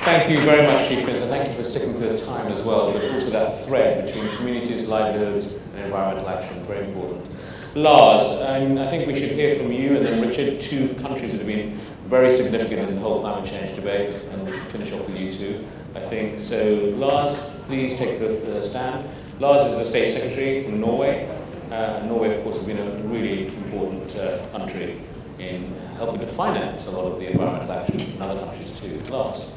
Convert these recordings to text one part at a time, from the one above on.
Thank you very much, Chief Minister. Thank you for sticking to the time as well, but also that thread between communities, livelihoods and environmental action, very important. Lars, I think we should hear from you and then Richard, two countries that have been very significant in the whole climate change debate, and we should finish off with you two, I think. So Lars, please take the stand. Lars is the State Secretary from Norway. Norway, of course, has been a really important country in helping to finance a lot of the environmental action in other countries too. Lars.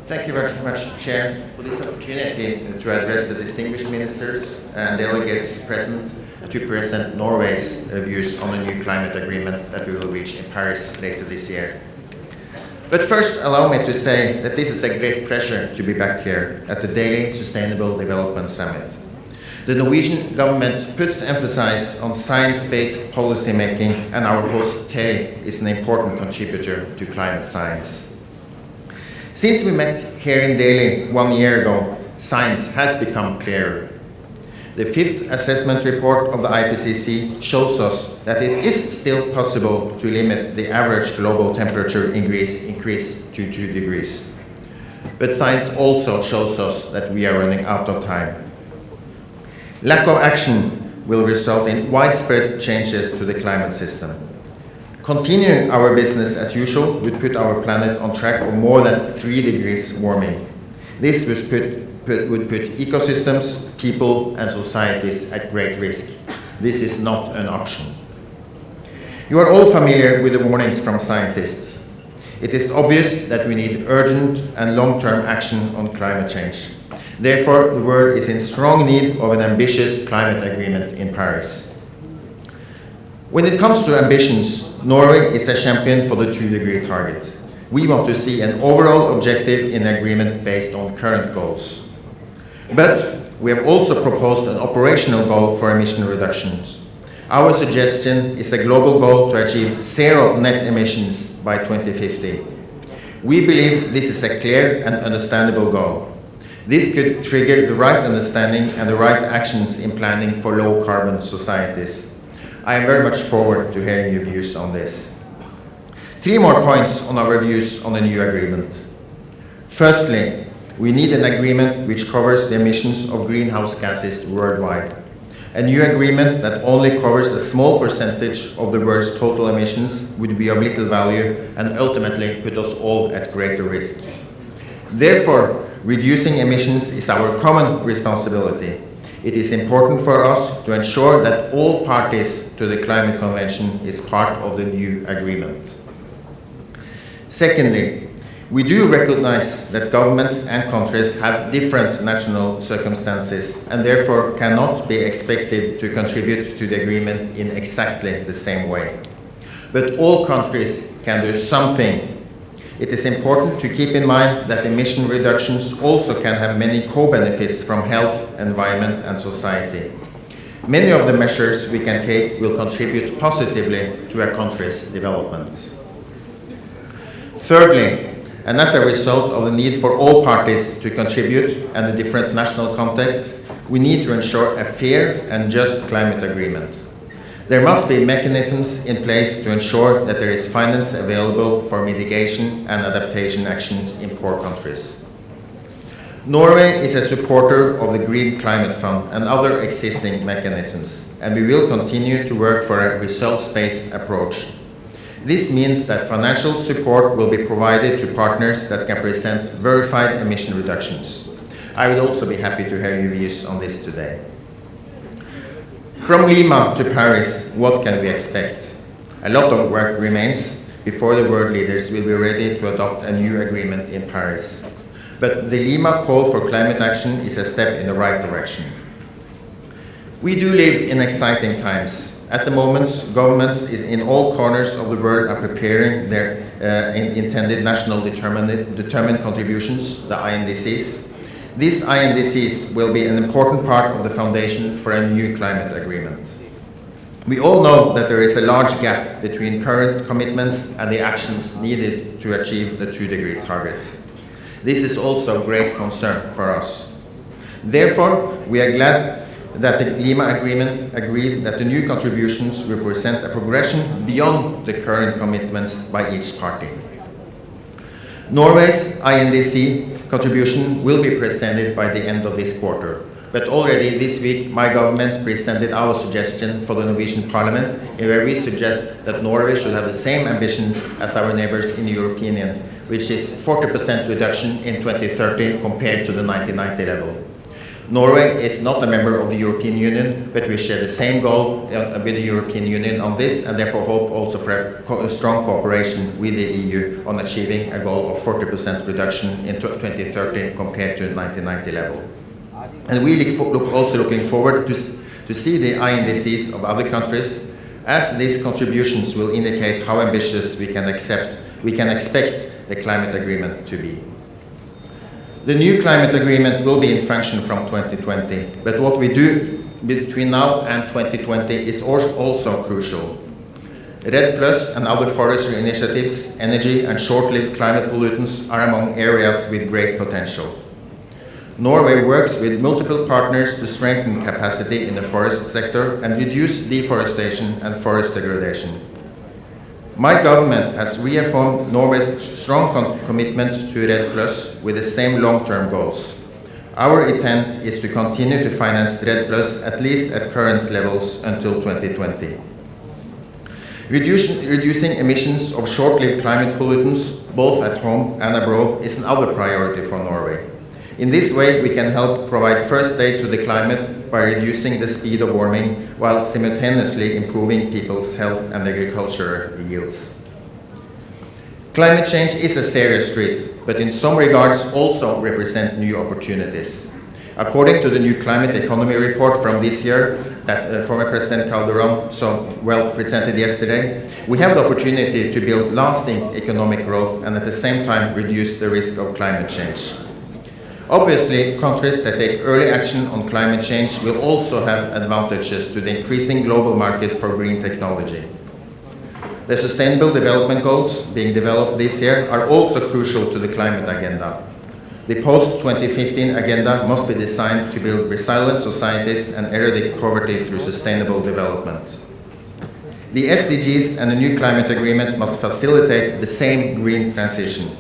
Thank you very much, Chair, for this opportunity to address the distinguished ministers and delegates present to present Norway's views on the new climate agreement that we will reach in Paris later this year. But first, allow me to say that this is a great pleasure to be back here at the Daily Sustainable Development Summit. The Norwegian government puts emphasis on science-based policy making, and our host Terry is an important contributor to climate science. Since we met here in Delhi 1 year ago, science has become clearer. The fifth assessment report of the IPCC shows us that it is still possible to limit the average global temperature increase to 2 degrees. But science also shows us that we are running out of time. Lack of action will result in widespread changes to the climate system. Continuing our business as usual would put our planet on track of more than 3 degrees warming. This would put ecosystems, people and societies at great risk. This is not an option. You are all familiar with the warnings from scientists. It is obvious that we need urgent and long-term action on climate change. Therefore, the world is in strong need of an ambitious climate agreement in Paris. When it comes to ambitions, Norway is a champion for the 2-degree target. We want to see an overall objective in agreement based on current goals. But we have also proposed an operational goal for emission reductions. Our suggestion is a global goal to achieve zero net emissions by 2050. We believe this is a clear and understandable goal. This could trigger the right understanding and the right actions in planning for low-carbon societies. I am very much forward to hearing your views on this. 3 more points on our views on the new agreement. Firstly, we need an agreement which covers the emissions of greenhouse gases worldwide. A new agreement that only covers a small percentage of the world's total emissions would be of little value and ultimately put us all at greater risk. Therefore, reducing emissions is our common responsibility. It is important for us to ensure that all parties to the Climate Convention is part of the new agreement. Secondly, we do recognize that governments and countries have different national circumstances and therefore cannot be expected to contribute to the agreement in exactly the same way. But all countries can do something. It is important to keep in mind that emission reductions also can have many co-benefits from health, environment and society. Many of the measures we can take will contribute positively to a country's development. Thirdly, and as a result of the need for all parties to contribute and the different national contexts, we need to ensure a fair and just climate agreement. There must be mechanisms in place to ensure that there is finance available for mitigation and adaptation actions in poor countries. Norway is a supporter of the Green Climate Fund and other existing mechanisms, and we will continue to work for a results-based approach. This means that financial support will be provided to partners that can present verified emission reductions. I would also be happy to hear your views on this today. From Lima to Paris, what can we expect? A lot of work remains before the world leaders will be ready to adopt a new agreement in Paris. But the Lima call for climate action is a step in the right direction. We do live in exciting times. At the moment, governments in all corners of the world are preparing their intended national determined contributions, the INDCs. These INDCs will be an important part of the foundation for a new climate agreement. We all know that there is a large gap between current commitments and the actions needed to achieve the 2-degree target. This is also a great concern for us. Therefore, we are glad that the Lima Agreement agreed that the new contributions represent a progression beyond the current commitments by each party. Norway's INDC contribution will be presented by the end of this quarter, but already this week my government presented our suggestion for the Norwegian Parliament, in where we suggest that Norway should have the same ambitions as our neighbors in the European Union, which is 40% reduction in 2030 compared to the 1990 level. Norway is not a member of the European Union, but we share the same goal with the European Union on this, and therefore hope also for a strong cooperation with the EU on achieving a goal of 40% reduction in 2030 compared to the 1990 level. And we also looking forward to see the INDCs of other countries, as these contributions will indicate how ambitious we can expect the climate agreement to be. The new climate agreement will be in function from 2020, but what we do between now and 2020 is also crucial. REDD+ and other forestry initiatives, energy and short-lived climate pollutants are among areas with great potential. Norway works with multiple partners to strengthen capacity in the forest sector and reduce deforestation and forest degradation. My government has reaffirmed Norway's strong commitment to REDD+ with the same long-term goals. Our intent is to continue to finance REDD+ at least at current levels until 2020. Reducing emissions of short-lived climate pollutants, both at home and abroad, is another priority for Norway. In this way, we can help provide first aid to the climate by reducing the speed of warming, while simultaneously improving people's health and agricultural yields. Climate change is a serious threat, but in some regards also represent new opportunities. According to the new climate economy report from this year that former President Calderon so well presented yesterday, we have the opportunity to build lasting economic growth and at the same time reduce the risk of climate change. Obviously, countries that take early action on climate change will also have advantages to the increasing global market for green technology. The Sustainable Development Goals being developed this year are also crucial to the climate agenda. The post-2015 agenda must be designed to build resilient societies and eradicate poverty through sustainable development. The SDGs and the new climate agreement must facilitate the same green transition,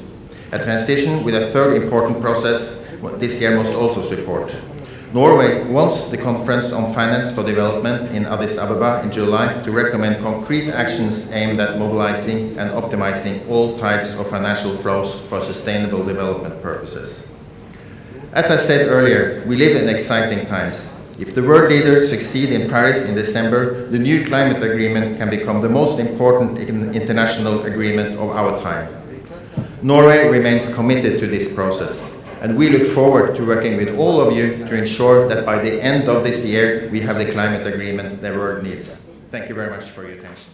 a transition with a third important process this year must also support. Norway wants the Conference on Finance for Development in Addis Ababa in July to recommend concrete actions aimed at mobilizing and optimizing all types of financial flows for sustainable development purposes. As I said earlier, we live in exciting times. If the world leaders succeed in Paris in December, the new climate agreement can become the most important international agreement of our time. Norway remains committed to this process, and we look forward to working with all of you to ensure that by the end of this year we have the climate agreement the world needs. Thank you very much for your attention.